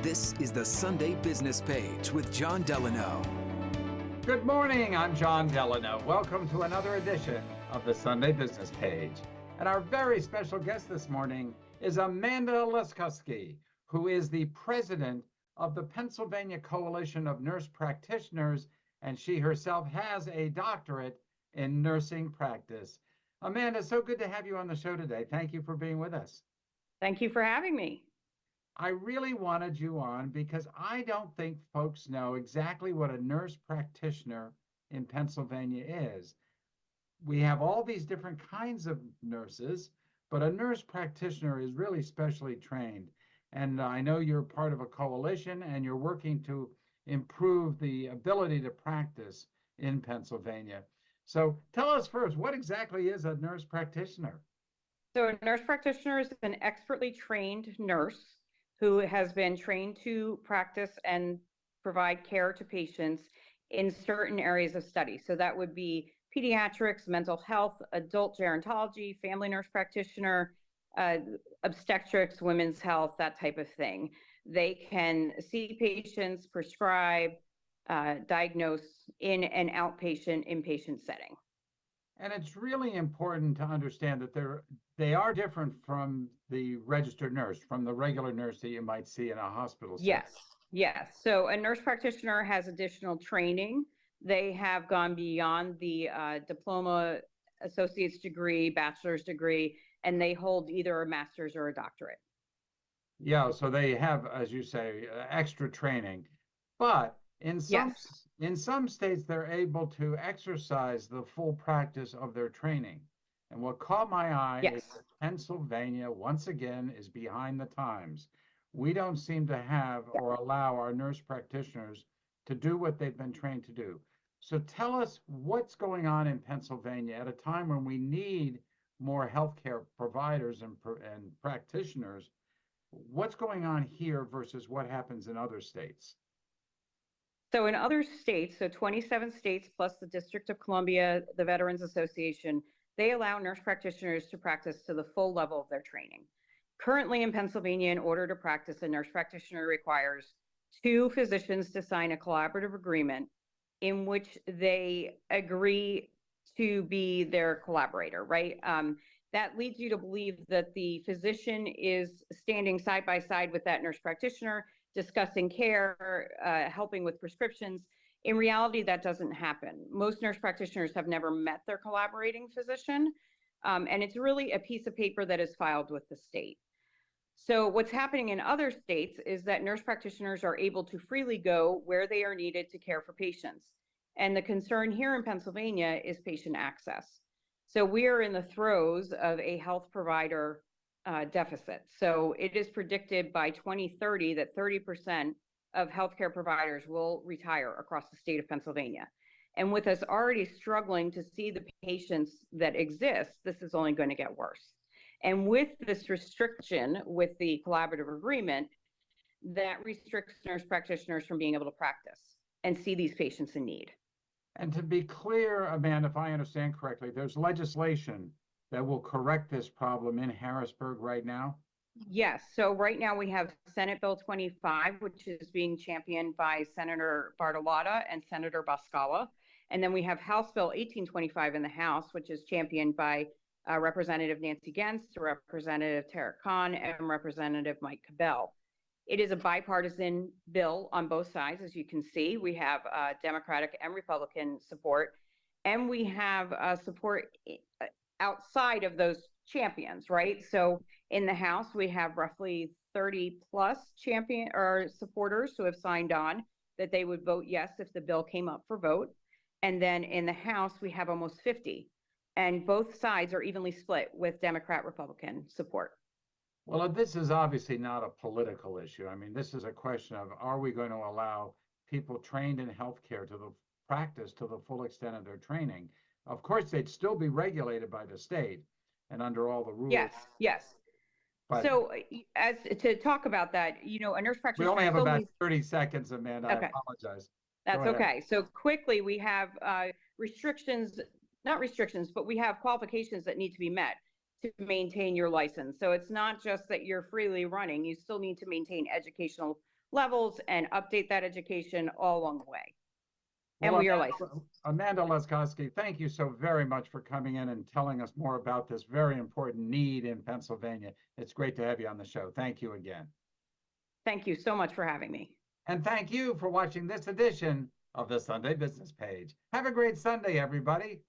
This is the Sunday Business Page with Jon Delano. Good morning, I'm Jon Delano. Welcome to another edition of the Sunday Business Page. And our very special guest this morning is Amanda Laskoskie, who is the president of the Pennsylvania Coalition of Nurse Practitioners, and she herself has a doctorate in nursing practice. Amanda, so good to have you on the show today. Thank you for being with us. Thank you for having me. I really wanted you on because I don't think folks know exactly what a nurse practitioner in Pennsylvania is. We have all these different kinds of nurses, but a nurse practitioner is really specially trained. And I know you're part of a coalition and you're working to improve the ability to practice in Pennsylvania. So tell us first, what exactly is a nurse practitioner? So a nurse practitioner is an expertly trained nurse who has been trained to practice and provide care to patients in certain areas of study. So that would be pediatrics, mental health, adult gerontology, family nurse practitioner, obstetrics, women's health, that type of thing. They can see patients, prescribe, diagnose in an outpatient, inpatient setting. And it's really important to understand that they are different from the registered nurse, from the regular nurse that you might see in a hospital setting. Yes. So a nurse practitioner has additional training. They have gone beyond the diploma, associate's degree, bachelor's degree, and they hold either a master's or a doctorate. Yeah, so they have, as you say, extra training. But in some states, they're able to exercise the full practice of their training. And what caught my eye is that Pennsylvania, once again, is behind the times. We don't seem to have or allow our nurse practitioners to do what they've been trained to do. So tell us what's going on in Pennsylvania at a time when we need more healthcare providers and practitioners. What's going on here versus what happens in other states? So in other states, so 27 states plus the District of Columbia, the Veterans Association, they allow nurse practitioners to practice to the full level of their training. Currently in Pennsylvania, in order to practice, a nurse practitioner requires 2 physicians to sign a collaborative agreement in which they agree to be their collaborator, right? That leads you to believe that the physician is standing side by side with that nurse practitioner, discussing care, helping with prescriptions. In reality, that doesn't happen. Most nurse practitioners have never met their collaborating physician, and it's really a piece of paper that is filed with the state. So what's happening in other states is that nurse practitioners are able to freely go where they are needed to care for patients. And the concern here in Pennsylvania is patient access. So we are in the throes of a health provider deficit. So it is predicted by 2030 that 30% of healthcare providers will retire across the state of Pennsylvania. And with us already struggling to see the patients that exist, this is only going to get worse. And with this restriction, with the collaborative agreement, that restricts nurse practitioners from being able to practice and see these patients in need. And to be clear, Amanda, if I understand correctly, there's legislation that will correct this problem in Harrisburg right now? Yes. So right now we have Senate Bill 25, which is being championed by Senator Bartolotta and Senator Boscala. And then we have House Bill 1825 in the House, which is championed by Representative Nancy Gentz, Representative Tariq Khan, and Representative Mike Cabell. It is a bipartisan bill on both sides, as you can see. We have Democratic and Republican support, and we have support outside of those champions, right? So in the House, we have roughly 30 plus champion or supporters who have signed on that they would vote yes if the bill came up for vote. And then in the House, we have almost 50. And both sides are evenly split with Democrat, Republican support. Well, this is obviously not a political issue. I mean, this is a question of, are we going to allow people trained in healthcare to practice to the full extent of their training? Of course, they'd still be regulated by the state and under all the rules. Yes. But so as to talk about that, a nurse practitioner— We only have about 30 seconds, Amanda. Okay. I apologize. That's okay. So quickly, we have not restrictions, but we have qualifications that need to be met to maintain your license. So it's not just that you're freely running. You still need to maintain educational levels and update that education all along the way. And Well, we are licensed. Amanda Laskoskie, thank you so very much for coming in and telling us more about this very important need in Pennsylvania. It's great to have you on the show. Thank you again. Thank you so much for having me. And thank you for watching this edition of the Sunday Business Page. Have a great Sunday, everybody.